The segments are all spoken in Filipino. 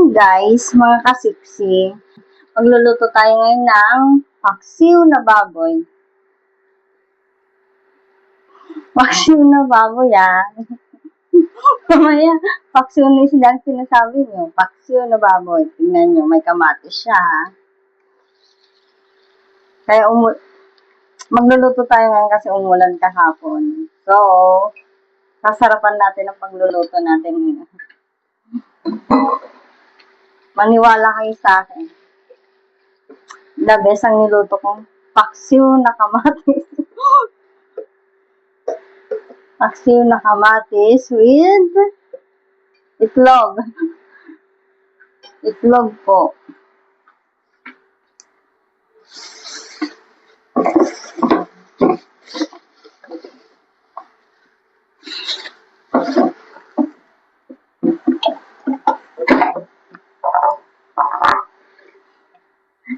Guys, mga kasiksi, magluluto tayo ngayon ng paksiw na baboy. Paksiw na baboy, Mamaya, paksiw na isda ang sinasabi nyo. Paksiw na baboy. Tingnan nyo, may kamatis siya, Kaya magluluto tayo ngayon kasi umulan kahapon. So, sasarapan natin ang pagluluto natin ngayon. Maniwala kayo sa akin. The best ang niluto kong paksiw na kamatis. Paksiw na kamatis with itlog. Itlog po.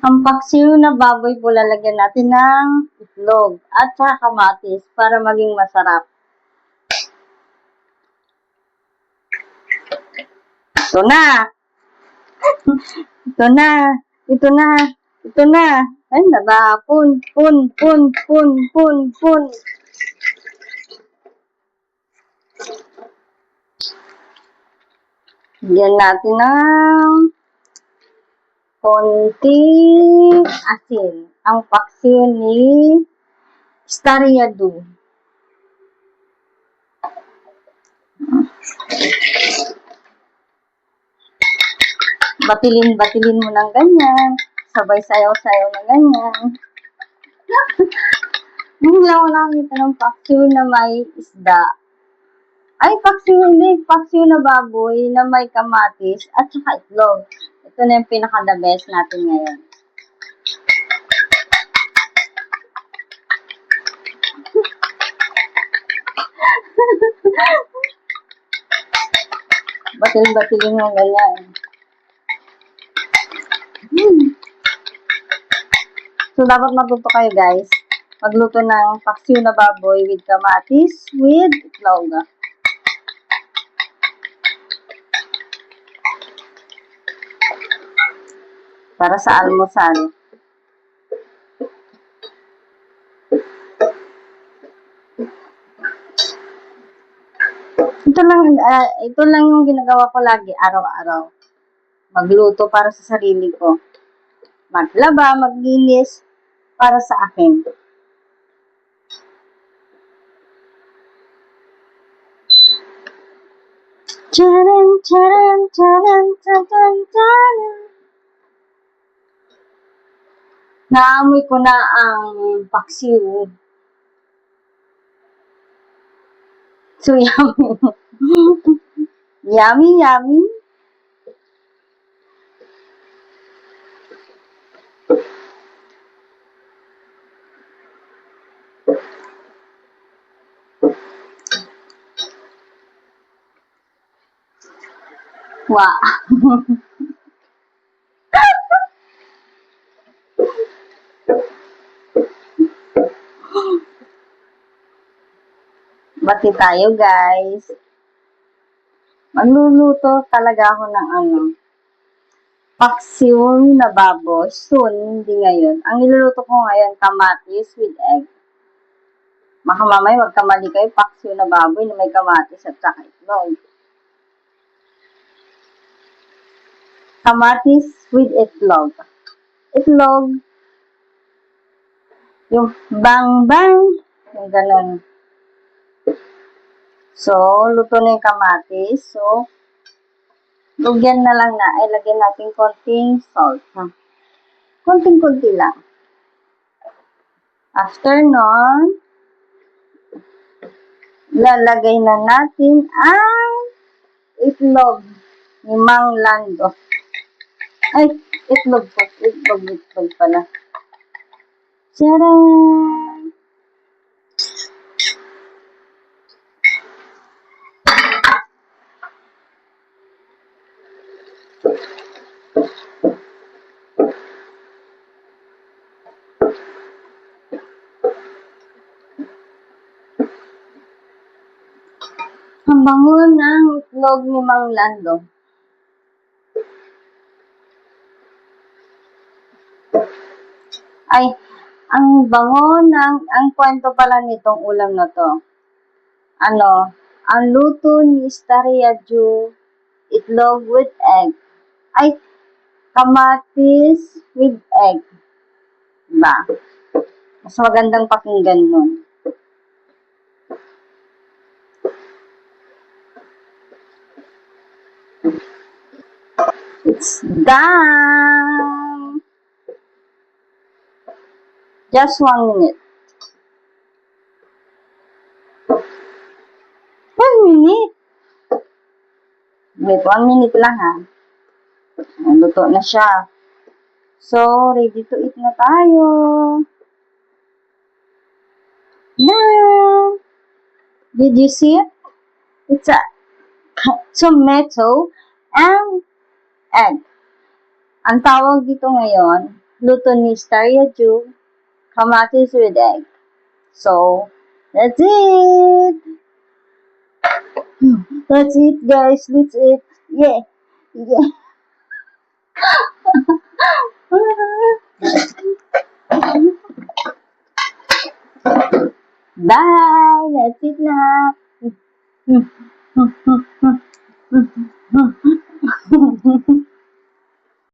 Ang paksiw na baboy po lalagyan natin ng itlog at saka kamatis para maging masarap. Ito na! Ito na! Ito na! Ito na! Ay, natapon! Pun! Bigyan natin ng konting asin. Ang paksiw ni Stariado. Batilin mo ng ganyan. Sabay sayaw-sayaw na ganyan. Bigla ko nakita ng paksiw na may isda. Ay, paksiw na baboy na may kamatis at saka itlog. Ito na yung pinaka-the best natin ngayon. Batilin mo ganyan. So, dapat matuto kayo guys. Magluto ng paksiw na baboy with kamatis with itlog. Para sa almusal. Ito lang yung ginagawa ko lagi, araw-araw. Magluto para sa sarili ko. Maglaba, maglinis para sa akin. Naamoy ko na ang paksiw. So, yummy. Yummy. Wow. Bati tayo guys. Magluluto talaga ako ng paksiw na baboy. Soon, hindi ngayon. Ang niluluto ko ngayon, kamatis with egg. Baka mamaya magkamali kayo, paksiw na baboy na may kamatis at saka itlog. Kamatis with itlog. Itlog. Yung bang, yung ganun. So, luto na yung kamatis. So, lagyan na lang lagyan natin konting salt. Konting-konti lang. After nun, lalagay na natin ang itlog ni Mang Lando. Ay, itlog pala. Tcharam! Ang bango ng itlog ni Mang Lando. Ay, ang bango ang kwento pala nitong ulam na to. Ano, ang luto ni Stariyaju, itlog with egg. Ay, kamatis with egg. Diba? Mas magandang pakinggan nun. It's done! Just 1 minute. 1 minute? Wait, 1 minute lang ha. Luto na siya. So, ready to eat na tayo. Now, did you see it? It's a tomato and egg. Ang tawag dito ngayon, luto ni Stariyaju, kamatis with egg. So, that's it! That's it, guys. That's it. Yeah. Yeah. Bye! That's it na.